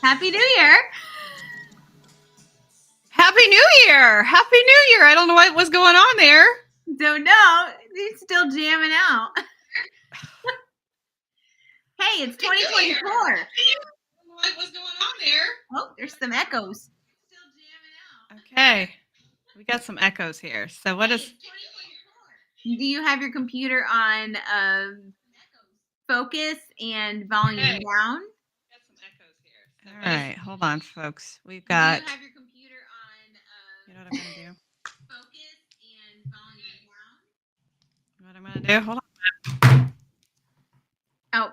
Happy New Year. Happy New Year. Happy New Year. I don't know what was going on there. Don't know. He's still jamming out. Hey, it's 2024. What was going on there? Oh, there's some echoes. Still jamming out. Okay. We got some echoes here. So what is... Do you have your computer on focus and volume down? Got some echoes here. So all right. Hold on, folks. We've got... Do you have your computer on you know what I'm going to do? focus and volume down? You know what I'm going to do? Hold on. Oh.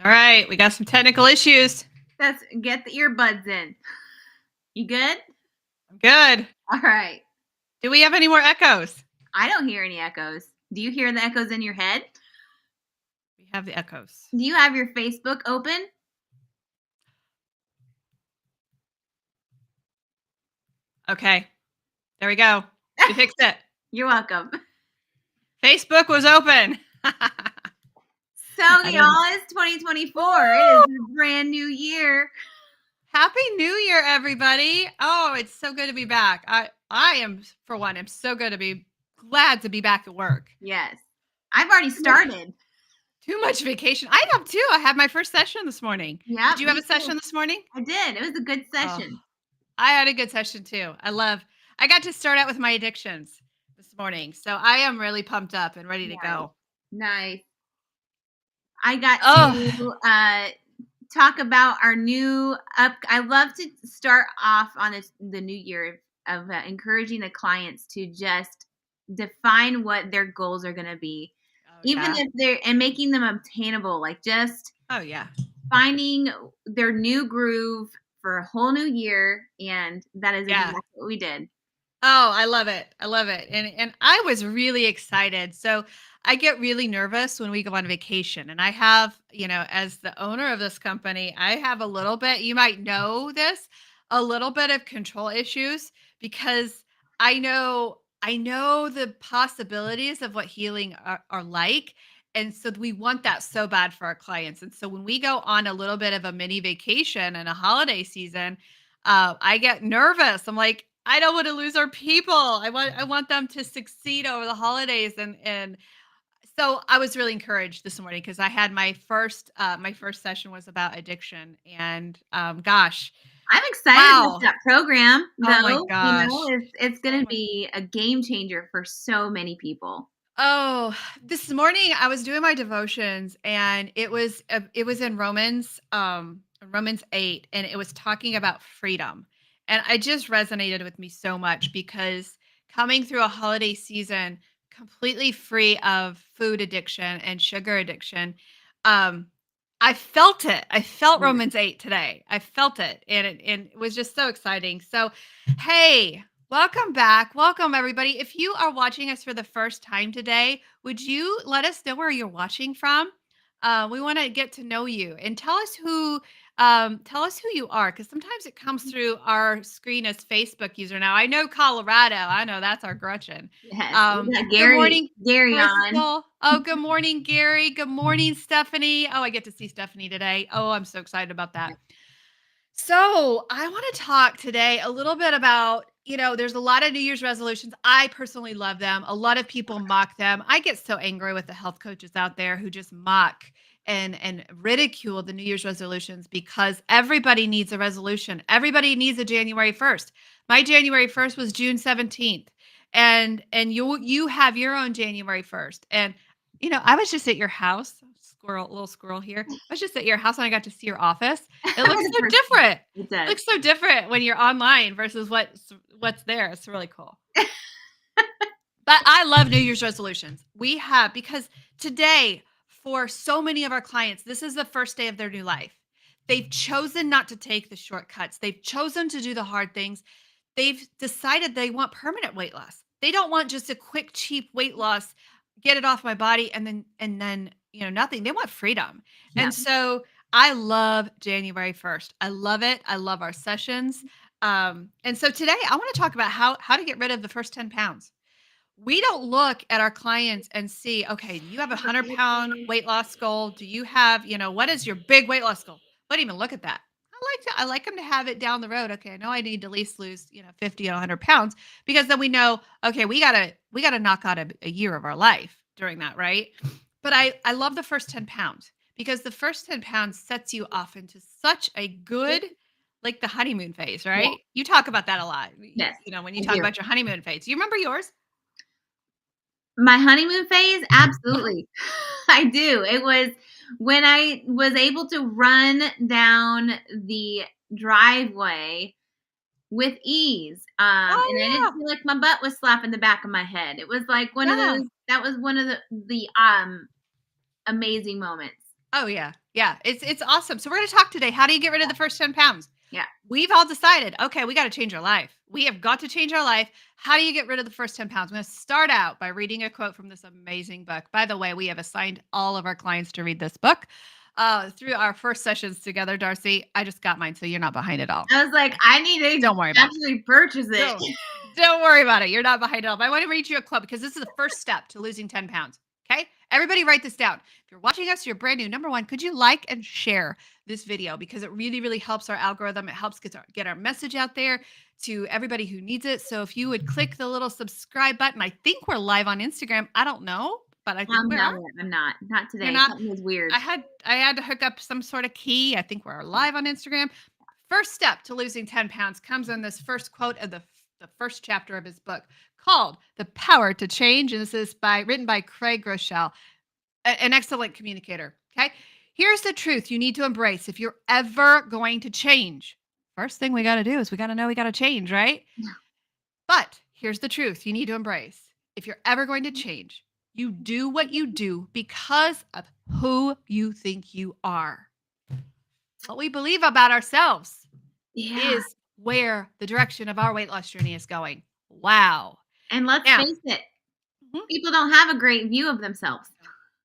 All right. We got some technical issues. Get the earbuds in. You good? I'm good. All right. Do we have any more echoes? I don't hear any echoes. Do you hear the echoes in your head? We have the echoes. Do you have your Facebook open? Okay. There we go. We fixed it. You're welcome. Facebook was open. So, y'all, it's 2024. It is a brand new year. Happy New Year, everybody. Oh, it's so good to be back. I am, for one, I'm so glad to be back at work. Yes. I've already started. Too much vacation. I have too. I had my first session this morning. Yeah. Did you have a session this morning? I did. It was a good session. Oh, I had a good session too. I got to start out with my addictions this morning. So I am really pumped up and ready to go. Nice. I got to talk about our new I love to start off on the new year of encouraging the clients to just define what their goals are going to be, if they're and making them obtainable. Like just finding their new groove for a whole new year, and that is exactly what we did. Oh, I love it. I love it. And I was really excited. So I get really nervous when we go on vacation. And I have, as the owner of this company, I have a little bit, you might know this, a little bit of control issues because I know the possibilities of what healing are like. And so we want that so bad for our clients. And so when we go on a little bit of a mini vacation and a holiday season, I get nervous. I'm like, I don't want to lose our people. I want them to succeed over the holidays. And so I was really encouraged this morning because I had my first session was about addiction. And gosh, I'm excited about that program. Oh my gosh. It's going to be a game changer for so many people. Oh, this morning I was doing my devotions and it was in Romans 8, and it was talking about freedom. And it just resonated with me so much because coming through a holiday season completely free of food addiction and sugar addiction, I felt it. I felt Romans 8 today. I felt it. And it was just so exciting. So, hey, welcome back. Welcome, everybody. If you are watching us for the first time today, would you let us know where you're watching from? We want to get to know you and tell us who you are, because sometimes it comes through our screen as Facebook user. Now I know Colorado. I know that's our Gretchen. Yes. Gary, good morning, Gary. Oh, good morning, Gary. Good morning, Stephanie. Oh, I get to see Stephanie today. Oh, I'm so excited about that. So I want to talk today a little bit about, there's a lot of New Year's resolutions. I personally love them. A lot of people mock them. I get so angry with the health coaches out there who just mock and ridicule the New Year's resolutions because everybody needs a resolution. Everybody needs a January 1st. My January 1st was June 17th. And you have your own January 1st. And, I was just at your house. Little squirrel here. I was just at your house and I got to see your office. It looks so different. It does. It looks so different when you're online versus what's there. It's really cool. But I love New Year's resolutions. Because today, for so many of our clients, this is the first day of their new life. They've chosen not to take the shortcuts. They've chosen to do the hard things. They've decided they want permanent weight loss. They don't want just a quick, cheap weight loss, get it off my body, and then nothing. They want freedom. Yeah. And so I love January 1st. I love it. I love our sessions. And so today I want to talk about how to get rid of the first 10 pounds. We don't look at our clients and see, okay, do you have a 100-pound weight loss goal? Do you have, what is your big weight loss goal? Wouldn't even look at that. I like them to have it down the road. Okay, I know I need to at least lose, 50 or 100 pounds because then we know, okay, we gotta knock out a year of our life during that, right? But I love the first 10 pounds because the first 10 pounds sets you off into such a good, like the honeymoon phase, Yeah. right? You talk about that a lot. Yes. When you I talk do. about your honeymoon phase. You remember yours? My honeymoon phase? Uh-huh. Absolutely. I do. It was when I was able to run down the driveway with ease, and I didn't Oh feel like my butt was slapping the back of my head. It was like one yeah. of Yeah. those that was one of the amazing moments. Oh yeah. Yeah. It's awesome. So we're gonna talk today. How do you get rid of the first 10 pounds? Yeah. We've all decided, okay, we got to change our life. We have got to change our life. How do you get rid of the first 10 pounds? I'm going to start out by reading a quote from this amazing book. By the way, we have assigned all of our clients to read this book through our first sessions together, Darcy. I just got mine, so you're not behind at all. I was like, I need Don't to worry about it. actually purchase it. Don't, don't worry about it. You're not behind at all. But I want to read you a quote because this is the first step to losing 10 pounds. Okay. Everybody write this down. If you're watching us, you're brand new. Number one, could you like and share this video because it really, really helps our algorithm. It helps get our message out there to everybody who needs it. So if you would click the little subscribe button, I think we're live on Instagram. I don't know, but I think we No, are. I'm not. Not You're today. not. Something was weird. I had to hook up some sort of key. I think we're live on Instagram. First step to losing 10 pounds comes in this first quote of the first chapter of his book called The Power to Change. And this is written by Craig Groeschel, an excellent communicator. Okay. Here's the truth you need to embrace if you're ever going to change. First thing we got to do is we got to know we got to change, right? But here's the truth you need to embrace. If you're ever going to change, you do what you do because of who you think you are. What we believe about ourselves Yeah. is where the direction of our weight loss journey is going. Wow. And let's Now, face it, mhm, people don't have a great view of themselves.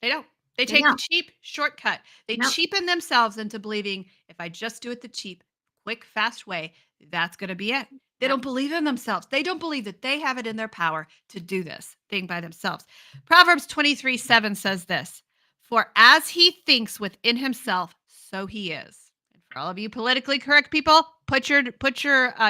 they don't. They They take the don't. cheap shortcut. They Nope. cheapen themselves into believing if I just do it the cheap, quick, fast way, that's going to be it. They Yep. don't believe in themselves. They don't believe that they have it in their power to do this thing by themselves. Proverbs 23:7 says this For as he thinks within himself, so he is. And for all of you politically correct people, put your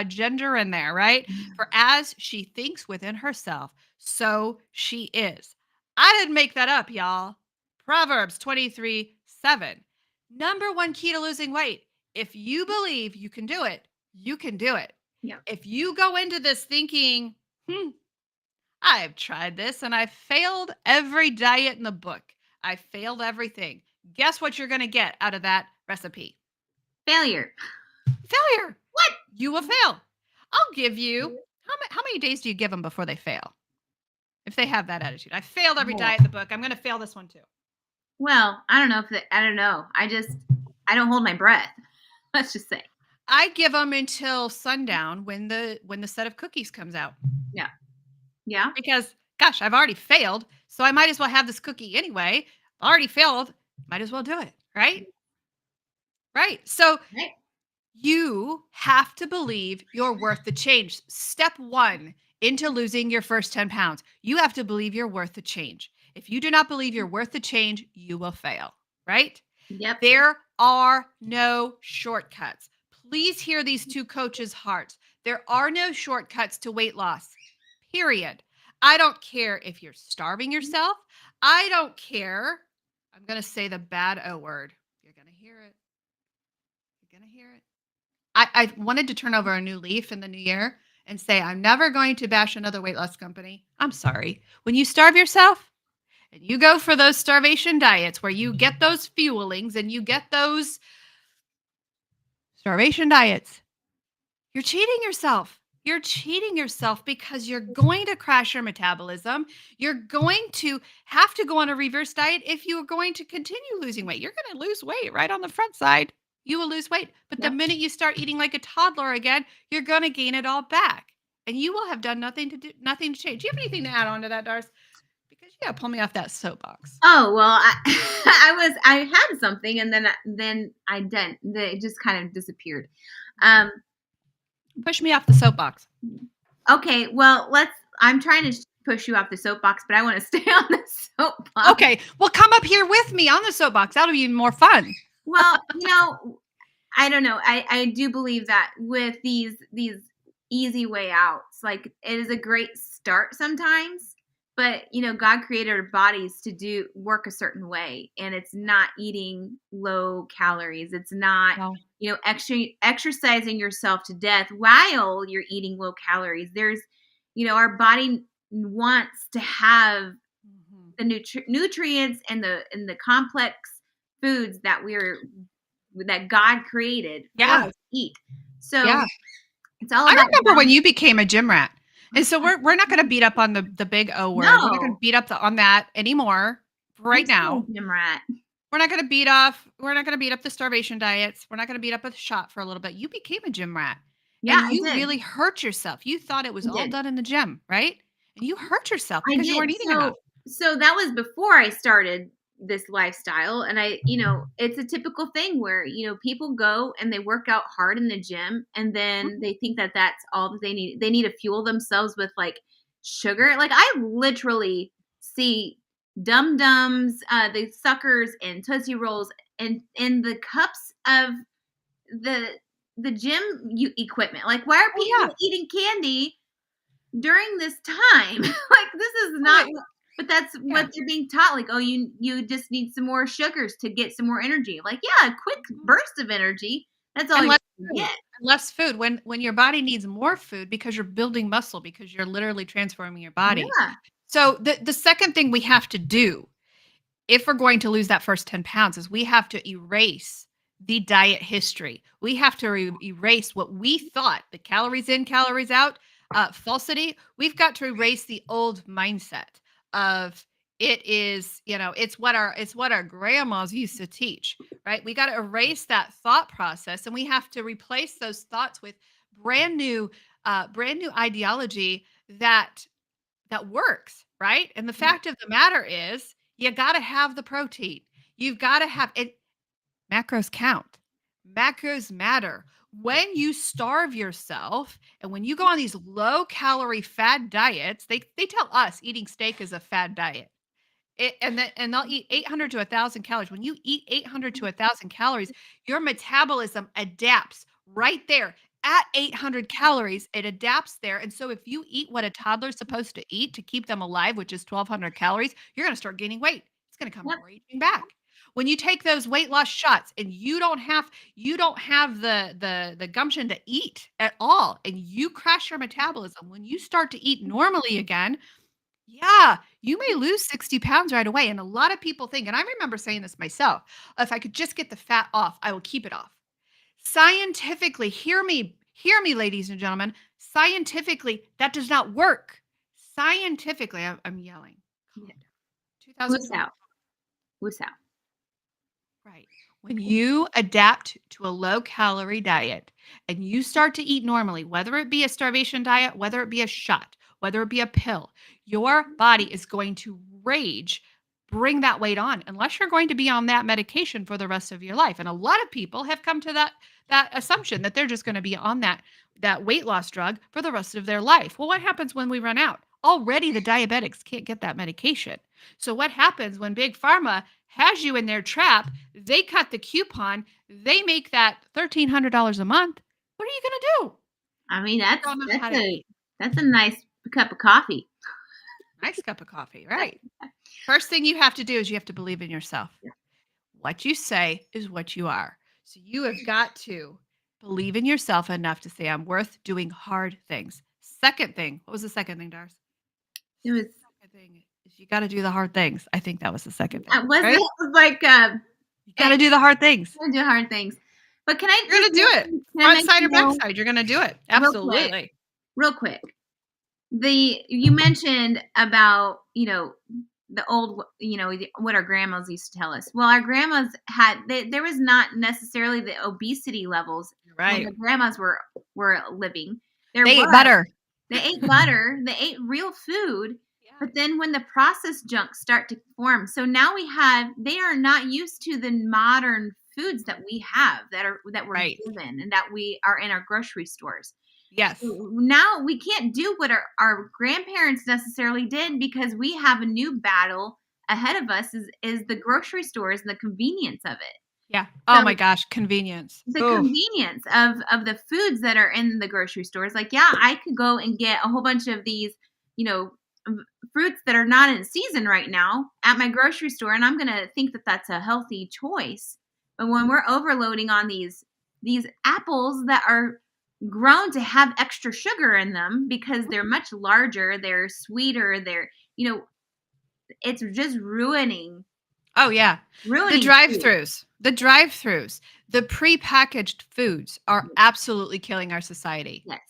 gender in there, right? For as she thinks within herself, so she is. I didn't make that up, y'all. Proverbs 23:7. Number one key to losing weight. If you believe you can do it, you can do it. Yep. If you go into this thinking, I've tried this and I've failed every diet in the book, I failed everything. Guess what you're going to get out of that recipe? Failure. Failure. What? You will fail. I'll give you, how many days do you give them before they fail? If they have that attitude, I failed every Yeah. diet in the book. I'm going to fail this one too. Well, I don't know I don't know. I don't hold my breath. Let's just say. I give them until sundown when the set of cookies comes out. Yeah. Yeah. Because gosh, I've already failed, so I might as well have this cookie anyway. Already failed, might as well do it, right? Right. So Right. you have to believe you're worth the change. Step 1 into losing your first 10 pounds. You have to believe you're worth the change. If you do not believe you're worth the change, you will fail, right? Yep. There are no shortcuts. Please hear these two coaches' hearts. There are no shortcuts to weight loss, period. I don't care if you're starving yourself. I don't care. I'm going to say the bad O word. You're going to hear it. You're going to hear it. I wanted to turn over a new leaf in the new year and say, I'm never going to bash another weight loss company. I'm sorry. When you starve yourself and you go for those starvation diets where you get those fuelings and you get those starvation diets, you're cheating yourself. You're cheating yourself because you're going to crash your metabolism. You're going to have to go on a reverse diet if you are going to continue losing weight. You're going to lose weight right on the front side. You will lose weight. But the Yep. minute you start eating like a toddler again, you're going to gain it all back. And you will have done nothing to change. Do you have anything to add on to that, Darce? Because you got to pull me off that soapbox. Oh, well, I had something and then I didn't. It just kind of disappeared. Push me off the soapbox. Okay, well, I'm trying to push you off the soapbox, but I want to stay on the soapbox. Okay. Well, come up here with me on the soapbox. That'll be even more fun. Well, I don't know. I do believe that with these easy way outs, like it is a great start sometimes, but God created our bodies to do work a certain way, and it's not eating low calories. It's not No. exercising yourself to death while you're eating low calories. There's our body wants to have Mhm. the nutrients and the complex foods that God created for Yeah. us to eat. So Yeah. it's all I about remember when balance. you became a gym rat. And so we're not gonna beat up on the big O word. We're not gonna No, beat up on that anymore for I'm right still now. a gym rat. We're not gonna beat up the starvation diets. We're not gonna beat up a shot for a little bit. You became a gym rat Yeah, and I you did. really hurt yourself. You thought it was I all did. done in the gym, right? And you hurt yourself I because you did. weren't eating enough. So that was before I started this lifestyle, and it's a typical thing where, people go and they work out hard in the gym, and then Mhm. they think that that's all that they need. They need to fuel themselves with like sugar. Like I literally see Dum Dums, the suckers and Tootsie Rolls and in the cups of the the gym equipment. Like why are Oh, people yeah. eating candy during this time? Like this is Oh, not but that's yeah. what they're being taught. Like, oh, you just need some more sugars to get some more energy. Like, yeah, a quick Mhm. burst of energy. That's all And you're less gonna food. get. And less food when your body needs more food because you're building muscle because you're literally transforming your body. Yeah. So the second thing we have to do if we're going to lose that first 10 pounds is we have to erase the diet history. We have to erase what we thought the calories in, calories out, falsity. We've got to erase the old mindset of it is, it's what our grandmas used to teach, right? We got to erase that thought process and we have to replace those thoughts with brand new, brand new ideology that works, right? And the Yeah. fact of the matter is, you got to have the protein. You've got to have it. Macros count. Macros matter. When you starve yourself and when you go on these low calorie fad diets, they tell us eating steak is a fad diet. And they'll eat 800 to 1,000 calories. When you eat 800 to 1,000 calories, your metabolism adapts right there at 800 calories. It adapts there. And so if you eat what a toddler's supposed to eat to keep them alive, which is 1,200 calories, you're going to start gaining weight. It's going to come Yep. raging back. When you take those weight loss shots and you don't have the gumption to eat at all and you crash your metabolism when you start to eat normally again, yeah, you may lose 60 pounds right away. And a lot of people think, and I remember saying this myself, if I could just get the fat off, I will keep it off. Scientifically, hear me, ladies and gentlemen. Scientifically, that does not work. Scientifically, I'm yelling. Yeah. Calm down. Wuss 2020. out. Wuss out. Right. When you adapt to a low calorie diet and you start to eat normally, whether it be a starvation diet, whether it be a shot, whether it be a pill, your body is going to rage, bring that weight on unless you're going to be on that medication for the rest of your life. And a lot of people have come to that assumption that they're just going to be on that weight loss drug for the rest of their life. Well, what happens when we run out? Already the diabetics can't get that medication. So what happens when big pharma has you in their trap? They cut the coupon. They make that $1,300 a month. What are you going to do? I mean, You don't know how to eat. that's a nice cup of coffee. Nice cup of coffee, right? First thing you have to do is you have to believe in yourself. What you say is what you are. So you have got to believe in yourself enough to say, I'm worth doing hard things. Second thing, what was the second thing, Darcy? It was Second thing is you got to do the hard things. I think that was the second thing, was right? like You got to do the hard things. I do hard things. But can I You're just going to do it. can I Front mention side or back though, side, you're going to do it. real quick, Absolutely. real quick? The you mentioned about the old what our grandmas used to tell us. Well, our grandmas there was not necessarily the obesity levels You're when right. the grandmas were living. There They ate was butter. they ate butter, they ate real food, Yeah. but then when the processed junks start to form, so now they are not used to the modern foods that we have that we're Right. given and that we are in our grocery stores. Yes. So now we can't do what our grandparents necessarily did because we have a new battle ahead of us is the grocery stores and the convenience of it. Yeah. So Oh my gosh, convenience. the Oof. convenience of the foods that are in the grocery stores, like, yeah, I could go and get a whole bunch of these, you know, fruits that are not in season right now at my grocery store, and I'm gonna think that that's a healthy choice. But when we're overloading on these apples that are grown to have extra sugar in them because they're much larger, they're sweeter, they're, it's just Oh yeah. The ruining food. drive-throughs. The drive-throughs. The prepackaged foods are absolutely killing our society. Yes.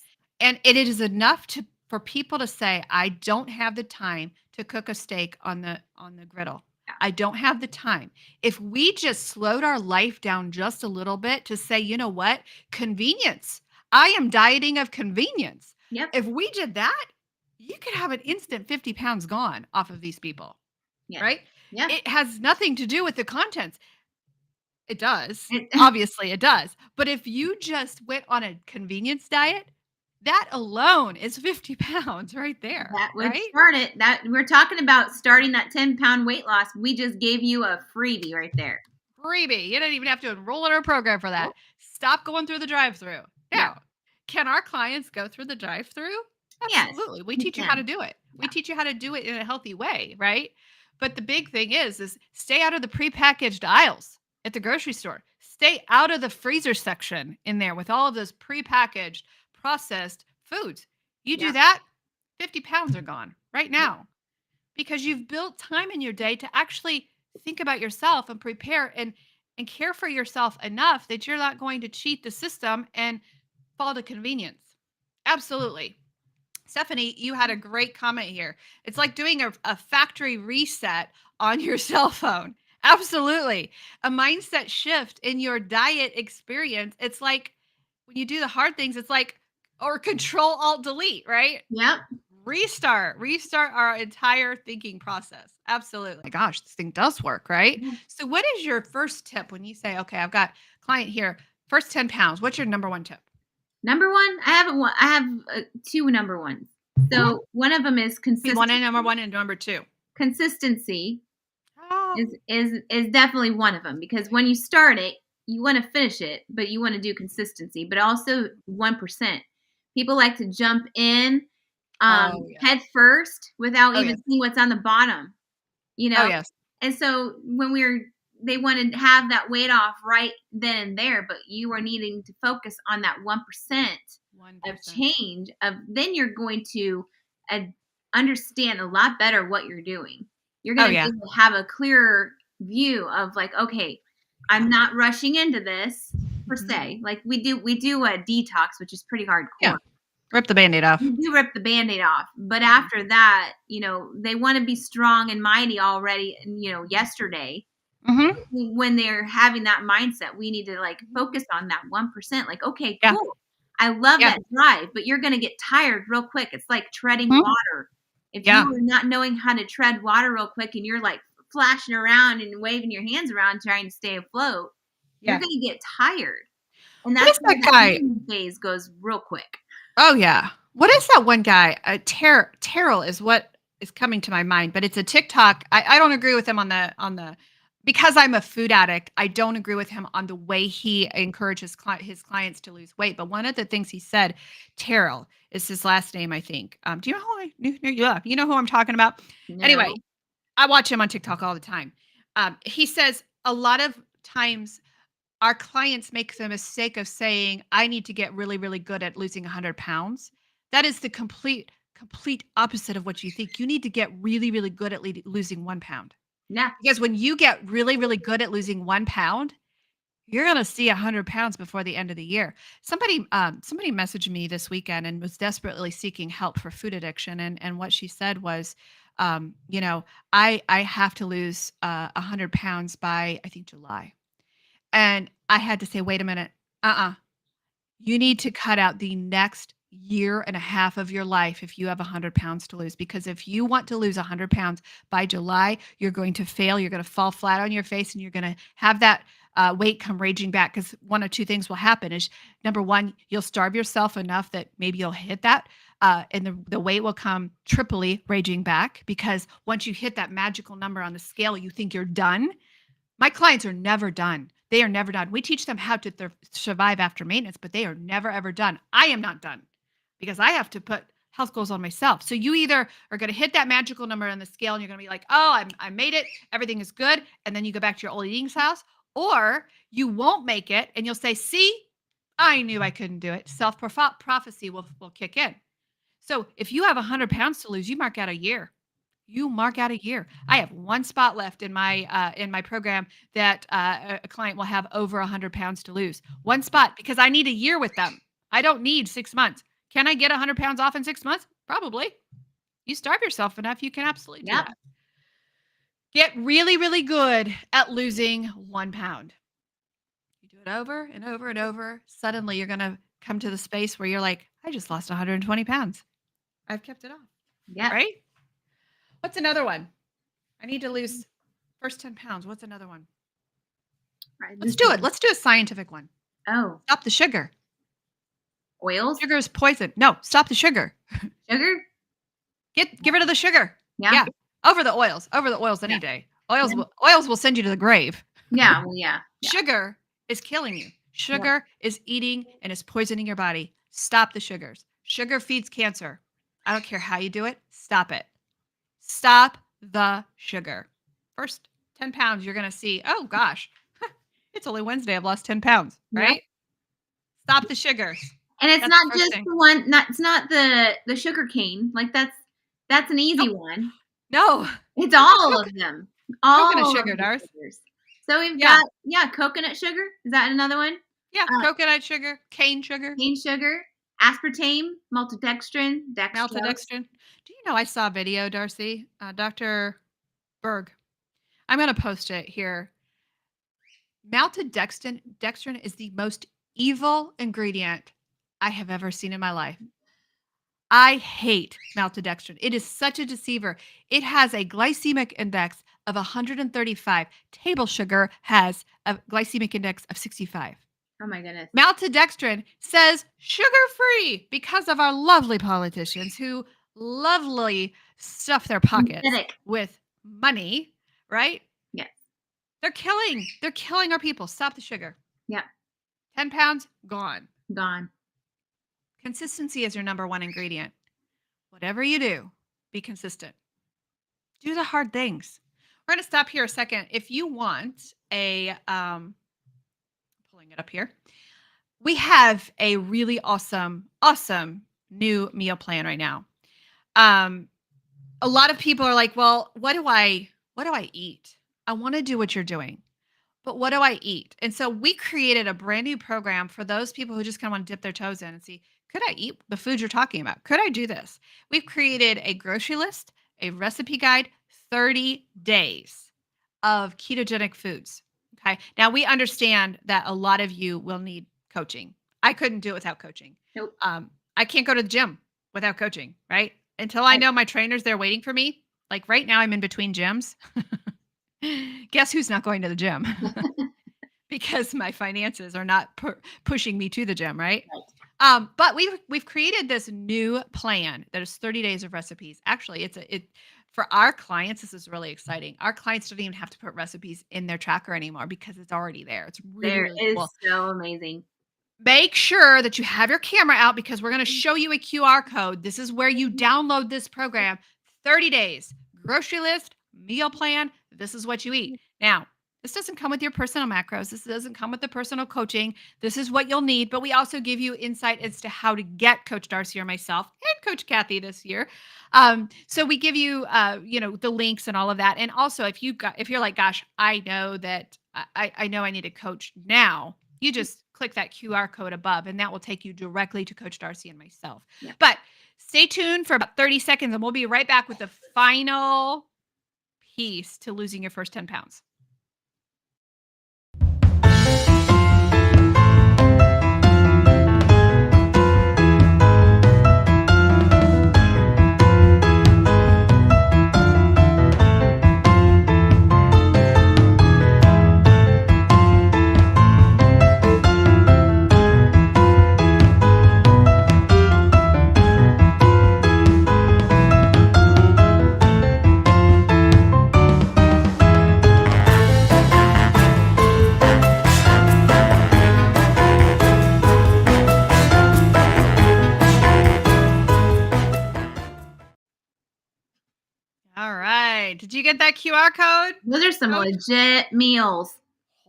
And it is enough to for people to say, "I don't have the time to cook a steak on the griddle. Yeah. I don't have the time." If we just slowed our life down just a little bit to say, "You know what? Convenience. I am dieting of convenience." Yep. If we did that, you could have an instant 50 pounds gone off of these people, Yes. right? Yeah. It has nothing to do with the contents. It does. It Obviously, it does. But if you just went on a convenience diet, that alone is 50 pounds right there, That would right? start it. That we're talking about starting that 10-pound weight loss. We just gave you a freebie right there. Freebie. You don't even have to enroll in our program for that. Nope. Stop going through the drive-through. Yeah. Now, can our clients go through the drive-through? Yes, Absolutely. We you teach you how to can. do it. We Yeah. teach you how to do it in a healthy way, right? But the big thing is stay out of the prepackaged aisles at the grocery store. Stay out of the freezer section in there with all of those prepackaged processed foods. You Yeah. do that, 50 pounds are gone right Yep. now because you've built time in your day to actually think about yourself and prepare and care for yourself enough that you're not going to cheat the system and fall to convenience. Absolutely. Stephanie, you had a great comment here. It's like doing a factory reset on your cell phone. Absolutely. A mindset shift in your diet experience. It's like when you do the hard things, it's like, or control alt delete, right? Yep. Restart our entire thinking process. Absolutely. My gosh, this thing does work, right? Yeah. So, what is your first tip when you say, okay, I've got client here, first 10 pounds? What's your number one tip? Number one, I have one. I have two number ones. Mhm. So one of them is Be one and number consistency. one and number two. Consistency Oh, is definitely one of them because when you start it, you want to finish it, but you want to do consistency. But also 1%. People like to jump in oh yes. head first without Oh even yes. seeing what's on the bottom. you Oh know? yes. And so when they wanted to have that weight off right then and there, but you are needing to focus on that 1% of 1%. change of then you're going to uh, understand a lot better what you're doing. You're Oh going to yeah. be able to have a clearer view of like, okay, I'm not rushing into this per Mhm. se. Like we do a detox, which is pretty hardcore. Yeah. Rip the band-aid off. You do rip the Band-Aid off, but Mhm. after that, they wanna be strong and mighty already, yesterday. Mhm. When they're having that mindset, we need to, like, focus on that 1%, like, "Okay, Yeah. cool. I love Yeah. that drive," but you're gonna get tired real quick. It's like treading Mhm. water. If you Yeah. are not knowing how to tread water real quick and you're, like, flashing around and waving your hands around trying to stay afloat, you're Yeah. gonna get tired, and What that's is where that that guy? honeymoon phase goes real quick. Oh yeah. What is that one guy? Terrell is what is coming to my mind, but it's a TikTok. I don't agree with him on the because I'm a food addict. I don't agree with him on the way he encourages his clients to lose weight. But one of the things he said, Terrell is his last name, I think. Do you know who yeah, you know who I'm talking about? Anyway, No. I watch him on TikTok all the time. He says a lot of times our clients make the mistake of saying, "I need to get really, really good at losing 100 pounds." That is the complete opposite of what you think. You need to get really, really good at losing 1 pound. Yeah. Because when you get really, really good at losing 1 pound, you're gonna see 100 pounds before the end of the year. Somebody messaged me this weekend and was desperately seeking help for food addiction, and what she said was, you know, I have to lose 100 pounds by I think July. And I had to say, "Wait a minute. Uh-uh. You need to cut out the next year and a half of your life if you have 100 pounds to lose, because if you want to lose 100 pounds by July, you're going to fail. You're going to fall flat on your face and you're going to have that weight come raging back because one of two things will happen is number one, you'll starve yourself enough that maybe you'll hit that. And the weight will come triply raging back because once you hit that magical number on the scale, you think you're done. My clients are never done. They are never done. We teach them how to survive after maintenance, but they are never, ever done. I am not done because I have to put health goals on myself. So you either are going to hit that magical number on the scale and you're going to be like, oh, I made it. Everything is good. And then you go back to your old eating styles, or you won't make it and you'll say, see, I knew I couldn't do it. Self-prophecy will kick in. So if you have 100 pounds to lose, you mark out a year. You mark out a year. I have one spot left in my program that a client will have over 100 pounds to lose. One spot, because I need a year with them. I don't need 6 months. Can I get 100 pounds off in 6 months? Probably. You starve yourself enough, you can absolutely do that. Get really, really good at losing 1 pound. You do it over and over and over. Suddenly, you're going to come to the space where you're like, I just lost 120 pounds. I've kept it off. Yeah. Right? What's another one? I need to lose first 10 pounds. What's another one? Right, Let's do it. Let's do a scientific one. Oh. Stop the sugar. Oils? Sugar is poison. No, stop the sugar. Sugar? Get rid of the sugar. Yeah. Over the oils. Over the oils any day. Oils will send you to the grave. Yeah. Well, yeah. Sugar is killing you. Sugar is eating and is poisoning your body. Stop the sugars. Sugar feeds cancer. I don't care how you do it. Stop it. Stop the sugar. First 10 pounds, you're going to see, oh gosh, it's only Wednesday. I've lost 10 pounds, right? Yeah. Stop the sugars. And it's not just the one, it's not the sugar cane. Like that's an easy one. No. It's all of them. All coconut sugar, Darcy. So we've got, coconut sugar. Is that another one? Yeah, coconut sugar, cane sugar. Cane sugar, aspartame, maltodextrin, dextrose. Maltodextrin. Do you know I saw a video, Darcy? Dr. Berg. I'm going to post it here. Maltodextrin is the most evil ingredient I have ever seen in my life. I hate maltodextrin. It is such a deceiver. It has a glycemic index of 135. Table sugar has a glycemic index of 65. Oh my goodness. Maltodextrin says sugar-free because of our lovely politicians who lovely stuff their pockets with money, right? Yes. They're killing our people. Stop the sugar. Yeah. 10 pounds, gone. Gone. Consistency is your number one ingredient. Whatever you do, be consistent. Do the hard things. We're going to stop here a second. If you want a, pulling it up here, we have a really awesome new meal plan right now. A lot of people are like, well, what do I eat? I want to do what you're doing, but what do I eat? And so we created a brand new program for those people who just kind of want to dip their toes in and see, could I eat the food you're talking about? Could I do this? We've created a grocery list, a recipe guide, 30 days of ketogenic foods. Okay. Now we understand that a lot of you will need coaching. I couldn't do it without coaching. Nope. I can't go to the gym without coaching, right? Until I know my trainers, they're waiting for me. Like right now I'm in between gyms. Guess who's not going to the gym? Because my finances are not pushing me to the gym, right? But we've created this new plan that is 30 days of recipes. Actually, for our clients, this is really exciting. Our clients don't even have to put recipes in their tracker anymore because it's already there. It's really cool. So amazing. Make sure that you have your camera out because we're going to show you a QR code. This is where you download this program. 30 days, grocery list, meal plan. This is what you eat. Now, this doesn't come with your personal macros. This doesn't come with the personal coaching. This is what you'll need, but we also give you insight as to how to get Coach Darcy or myself and Coach Kathy this year. So we give you, the links and all of that. And also, if you're like, gosh, I know that I know I need a coach now, you just click that QR code above, and that will take you directly to Coach Darcy and myself. Yeah. But stay tuned for about 30 seconds, and we'll be right back with the final piece to losing your first 10 pounds. you get that QR code? Those are some Coach? legit meals.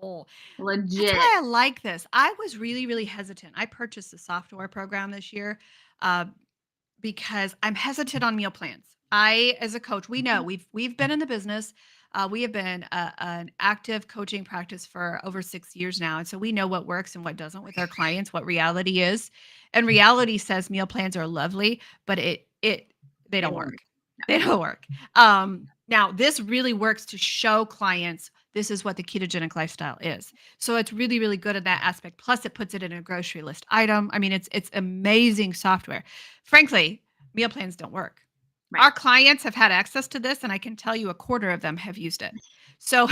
Oh, that's Legit. why I like this. I was really, really hesitant. I purchased a software program this year uh, because I'm hesitant on meal plans. I, as a coach, we know we've been in the business. We have been an active coaching practice for over 6 years now, and so we know what works and what doesn't with our clients, what reality is. And reality says meal plans are lovely, but it they They don't won't. work. No. They don't work. Now this really works to show clients this is what the ketogenic lifestyle is. So it's really, really good in that aspect. Plus, it puts it in a grocery list item. I mean, it's amazing software. Frankly, meal plans don't work. Right. Our clients have had access to this, and I can tell you a quarter of them have used it. So,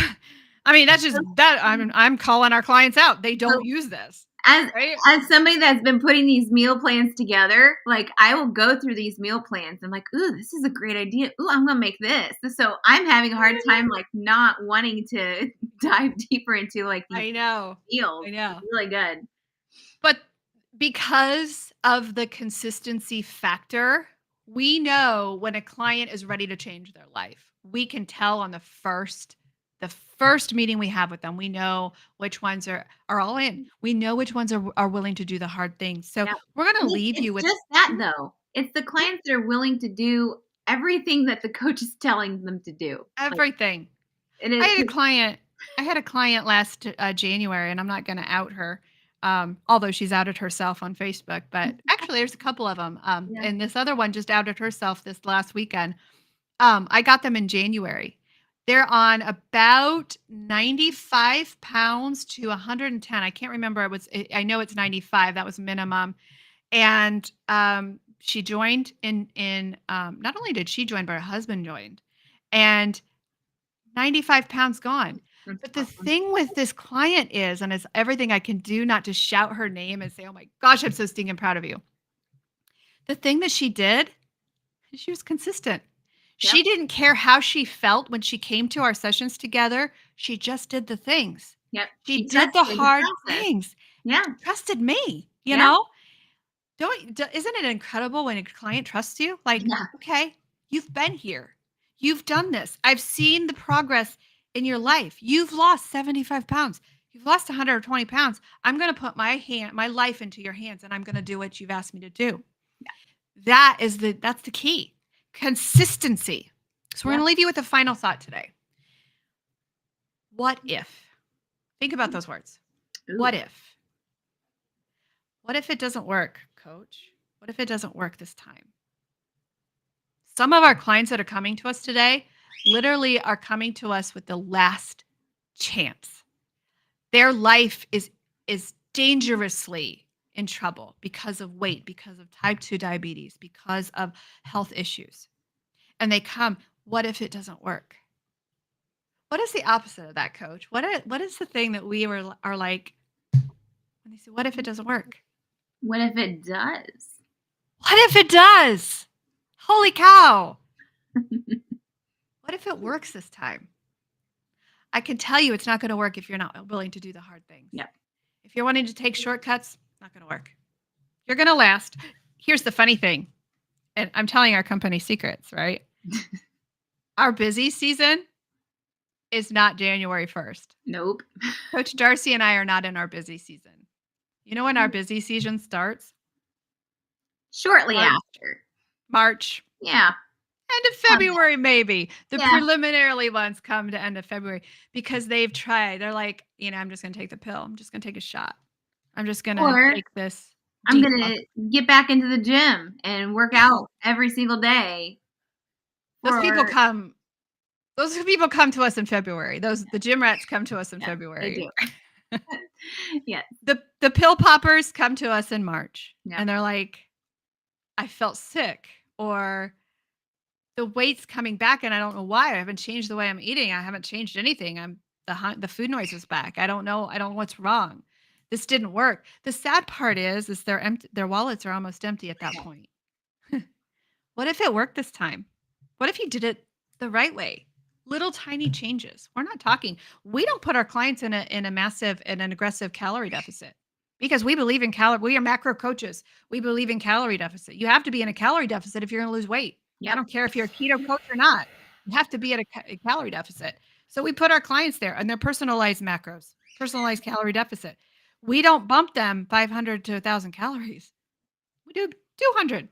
I mean, that's just that I'm calling our clients out. They So don't use this, as right? as somebody that's been putting these meal plans together, like I will go through these meal plans. I'm like, ooh, this is a great idea. Ooh, I'm gonna make this. So I'm having a hard time like not wanting to dive deeper into like these I know. meals. I It's know. really good. But because of the consistency factor, we know when a client is ready to change their life. We can tell on the first meeting we have with them. We know which ones are all in. We know which ones are willing to do the hard things. So Yeah. we're going to And leave it's you with just that Mhm. though. It's the Yeah, clients that are willing to do everything that the coach is telling them to do. Like everything. it I is had a client. I had a client last January, and I'm not going to out her, although she's outed herself on Facebook. But actually, there's a couple of them, yeah. and this other one just outed herself this last weekend. I got them in January. They're on about 95 pounds to 110. I can't remember. I know it's 95. That was minimum. And she joined in. Not only did she join, but her husband joined, and 95 pounds gone. That's But the awesome. thing with this client is, and it's everything I can do not to shout her name and say, "Oh my gosh, I'm so stinking proud of you." The thing that she did, she was consistent. Yep. She didn't care how she felt when she came to our sessions together. She just did the things. Yep. She She did the trusted the hard process. things. Yeah. She trusted me, you Yeah. know? Isn't it incredible when a client trusts you? Like, Yeah. okay, you've been here. You've done this. I've seen the progress in your life. You've lost 75 pounds. You've lost 120 pounds. I'm going to put my life into your hands, and I'm going to do what you've asked me to do. That's the key. Consistency. So we're Yeah. going to leave you with a final thought today. What if? Think about those words. Ooh. What if? What if it doesn't work, coach? What if it doesn't work this time? Some of our clients that are coming to us today literally are coming to us with the last chance. Their life is dangerously in trouble because of weight, because of type 2 diabetes, because of health issues. And they come, what if it doesn't work? What is the opposite of that, coach? What is the thing that are like when they say, what if it doesn't work? What if it does? What if it does? Holy cow. What if it works this time? I can tell you it's not going to work if you're not willing to do the hard things. Yep. If you're wanting to take shortcuts, not going to work. You're going to last. Here's the funny thing, and I'm telling our company secrets, right? Our busy season is not January 1st. Nope. Coach Darcy and I are not in our busy season. You know when our busy season starts? Shortly March. after. March. Yeah. End of February, maybe. The Yeah. preliminary ones come to end of February because they've tried. They're like, I'm just going to take the pill. I'm just going to take a shot. I'm just going to Or take this I'm detox. gonna get back into the gym and work out every single day. Those people For come. Those people come to us in February. The gym rats come to us in yeah, they February. do. Yeah. The pill poppers come to us in March, Yeah. and they're like, I felt sick, or the weight's coming back, and I don't know why. I haven't changed the way I'm eating. I haven't changed anything. The food noise is back. I don't know. I don't know what's wrong. This didn't work. The sad part is their empty. Their wallets are almost empty at that point. What if it worked this time? What if you did it the right way? Little tiny changes. We're not talking. We don't put our clients in a massive and an aggressive calorie deficit because we believe in calorie. We are macro coaches. We believe in calorie deficit. You have to be in a calorie deficit if you're going to lose weight. I Yep. don't care if you're a keto coach or not. You have to be at a calorie deficit. So we put our clients there and their personalized macros, personalized calorie deficit. We don't bump them 500 to 1,000 calories. We do 200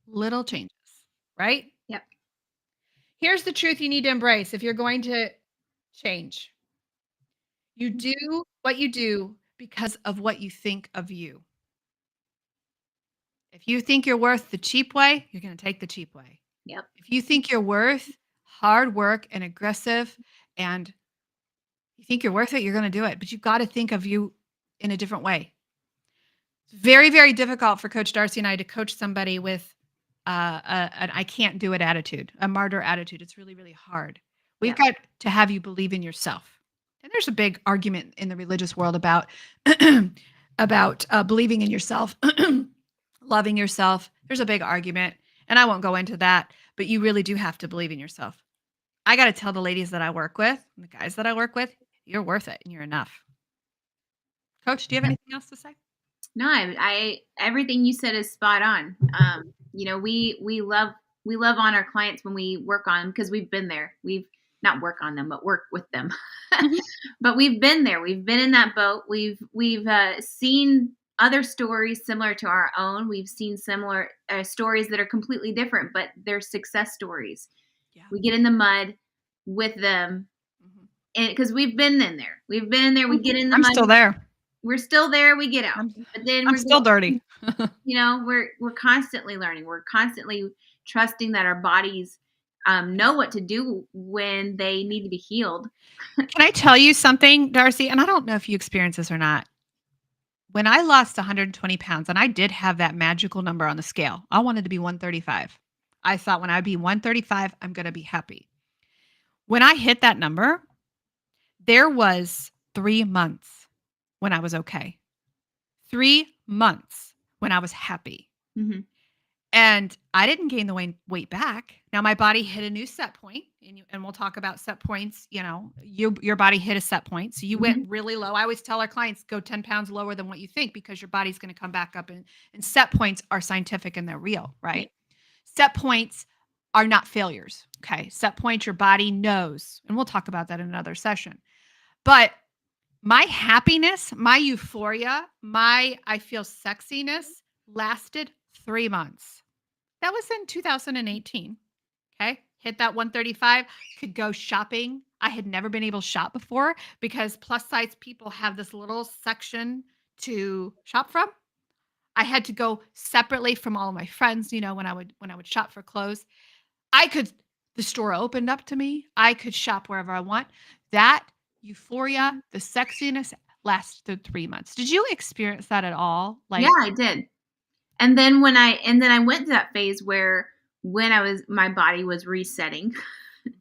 little changes, right? Yep. Here's the truth you need to embrace if you're going to change. You do what you do because of what you think of you. If you think you're worth the cheap way, you're going to take the cheap way. Yep. If you think you're worth hard work and aggressive and you think you're worth it, you're going to do it. But you've got to think of you in a different way. It's very, very difficult for Coach Darcy and I to coach somebody with an I can't do it attitude, a martyr attitude. It's really, really hard. We've Yep. got to have you believe in yourself. And there's a big argument in the religious world about about believing in yourself, loving yourself. There's a big argument, and I won't go into that. But you really do have to believe in yourself. I got to tell the ladies that I work with, and the guys that I work with, you're worth it and you're enough. Coach, do you have anything else to say? No, I everything you said is spot on. We love on our clients when we work on them because we've been there. We've not work on them, but work with them. Mhm. But we've been there. We've been in that boat. We've seen other stories similar to our own. We've seen similar stories that are completely different, but they're success stories. Yeah. We get in the mud with them, Mhm. and because we've been in there, we've been in there. We get in the I'm mud. still there. We're still there. We get out, I'm but then I'm still dirty. we're constantly learning. We're constantly trusting that our bodies know what to do when they need to be healed. Can I tell you something, Darcy? And I don't know if you experience this or not. When I lost 120 pounds, and I did have that magical number on the scale, I wanted to be 135. I thought when I'd be 135, I'm going to be happy. When I hit that number, there was 3 months when I was okay, 3 months when I was happy. Hmm. And I didn't gain the weight back. Now my body hit a new set point, and we'll talk about set points. Your body hit a set point, so you went Hmm. really low. I always tell our clients go 10 pounds lower than what you think because your body's going to come back up. And set points are scientific and they're real, Yeah. right? Set points are not failures. Okay, set points your body knows, and we'll talk about that in another session. But my happiness, my euphoria, my I feel sexiness lasted 3 months. That was in 2018. Okay. Hit that 135, could go shopping. I had never been able to shop before because plus size people have this little section to shop from. I had to go separately from all of my friends, when I would shop for clothes. I could the store opened up to me. I could shop wherever I want. That euphoria, the sexiness lasted 3 months. Did you experience that at all? Yeah, Like, I did. And then I went to that phase where when my body was resetting, Mhm.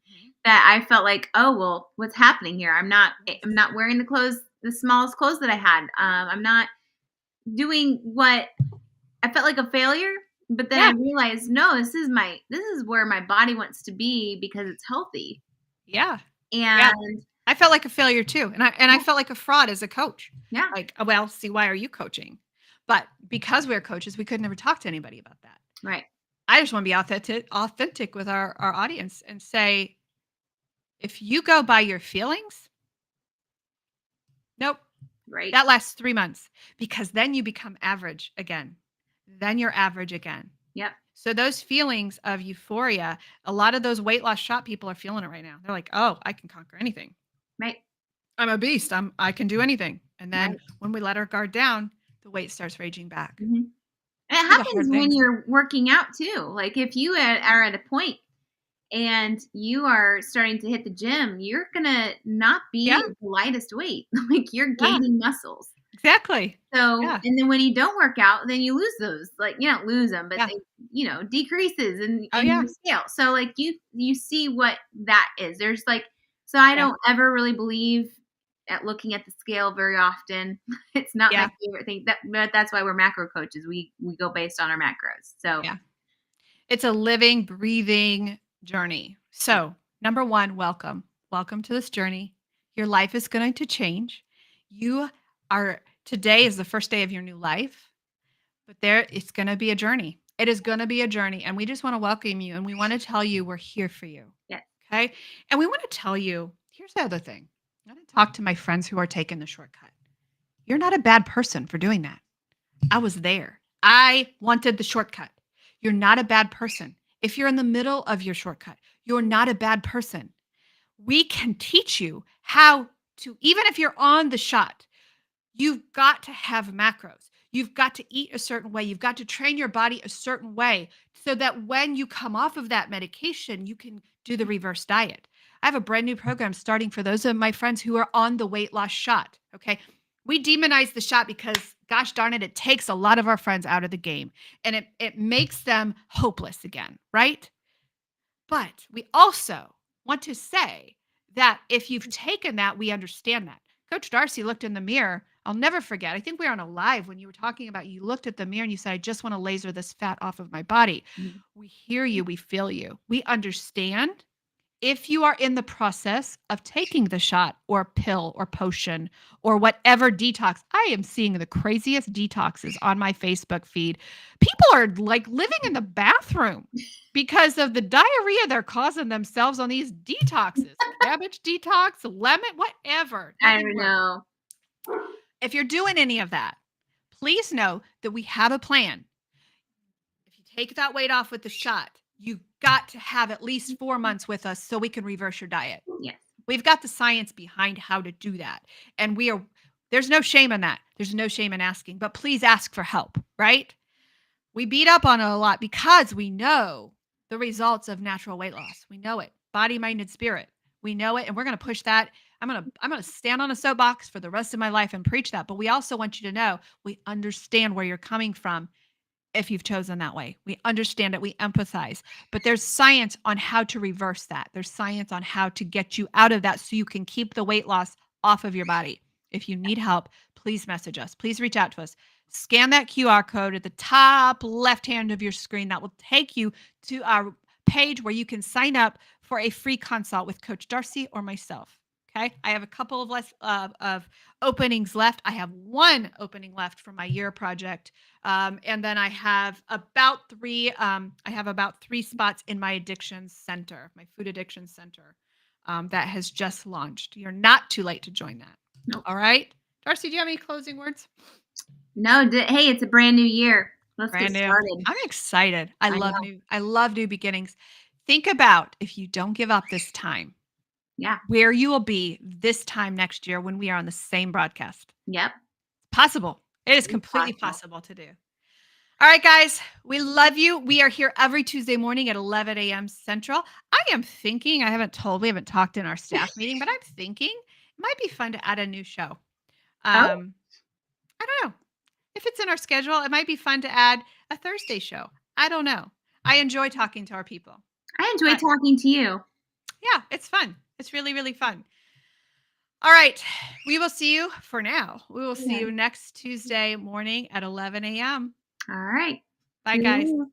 that I felt like, oh well, what's happening here? I'm Yes. not wearing the smallest clothes that I had. I'm not doing what I felt like a failure. But then I Yeah. realized, no, this is where my body wants to be because it's healthy. Yeah. Yeah. And I felt like a failure too, and I yeah, felt like a fraud as a coach. yeah, Like, well, see, why are you coaching? But because we're coaches, we could never talk to anybody about that. right, I just want to be authentic with our audience and say, if you go by your feelings, nope, right, that lasts 3 months because then you become average again. Then you're average again. yep, So those feelings of euphoria, a lot of those weight loss shop people are feeling it right now. They're like, oh, I can conquer anything. right, I'm a beast. I can do anything. And then right. when we let our guard down, the weight starts raging back. Hmm. It Those are the happens hard when things. you're working out too. Like if you are at a point and you are starting to hit the gym, you're gonna not Yeah. be the lightest weight. Like you're Yeah. gaining muscles. Exactly. So, Yeah. and then when you don't work out, then you lose those. Like you don't lose them, but Yeah. they, decreases Oh in yeah. your scale. So like you see what that is. There's like so I Yeah. don't ever really believe at looking at the scale very often. It's not my Yeah. favorite thing. But that's why we're macro coaches. We go based on our macros. So Yeah. It's a living, breathing journey. So, number one, welcome. Welcome to this journey. Your life is going to change. You today is the first day of your new life, but it's going to be a journey. It is going to be a journey. And we just want to welcome you and we want to tell you we're here for you. yeah. Okay. And we want to tell you here's the other thing. I want to talk to my friends who are taking the shortcut. You're not a bad person for doing that. I was there. I wanted the shortcut. You're not a bad person. If you're in the middle of your shortcut, you're not a bad person. We can teach you how to, even if you're on the shot, you've got to have macros. You've got to eat a certain way. You've got to train your body a certain way so that when you come off of that medication, you can do the reverse diet. I have a brand new program starting for those of my friends who are on the weight loss shot. Okay. We demonize the shot because, gosh darn it, it takes a lot of our friends out of the game and it makes them hopeless again, right? But we also want to say that if you've taken that, we understand that. Coach Darcy looked in the mirror. I'll never forget. I think we were on a live when you were talking about you looked at the mirror and you said, I just want to laser this fat off of my body. Mhm. We hear you. We feel you. We understand if you are in the process of taking the shot or pill or potion or whatever detox, I am seeing the craziest detoxes on my Facebook feed. People are like living in the bathroom because of the diarrhea they're causing themselves on these detoxes. Cabbage detox, lemon, whatever. I Nothing don't works. know. If you're doing any of that, please know that we have a plan. If you take that weight off with the shot, you've got to have at least 4 months with us so we can reverse your diet. Yes. We've got the science behind how to do that. And there's no shame in that. There's no shame in asking, but please ask for help, right? We beat up on it a lot because we know the results of natural weight loss. We know it. Body, mind, and spirit. We know it. And we're going to push that. I'm going to stand on a soapbox for the rest of my life and preach that. But we also want you to know we understand where you're coming from if you've chosen that way. We understand it, we empathize, but there's science on how to reverse that. There's science on how to get you out of that so you can keep the weight loss off of your body. If you need help, please message us. Please reach out to us. Scan that QR code at the top left hand of your screen. That will take you to our page where you can sign up for a free consult with Coach Darcy or myself. Okay. I have a couple of openings left. I have one opening left for my year project. And then I have about three. I have about 3 spots in my addiction center, my food addiction center, that has just launched. You're not too late to join that. Nope. All right, Darcy, do you have any closing words? No. Hey, it's a brand new year. Let's get Brand new. started. I'm excited. I love know. new. I love new beginnings. Think about if you don't give up this time, Yeah. where you will be this time next year when we are on the same broadcast. Yep. Possible. It is It's completely possible. possible to do. All right, guys, we love you. We are here every Tuesday morning at 11 a.m. Central. I am thinking, we haven't talked in our staff meeting, but I'm thinking it might be fun to add a new show. Oh, I don't know. If it's in our schedule, it might be fun to add a Thursday show. I don't know. I enjoy talking to our people. I enjoyed But talking to you. yeah, it's fun. It's really, really fun. All right. We will see you for now. We will see Yeah. you next Tuesday morning at 11 a.m. All right. Bye, See guys. you.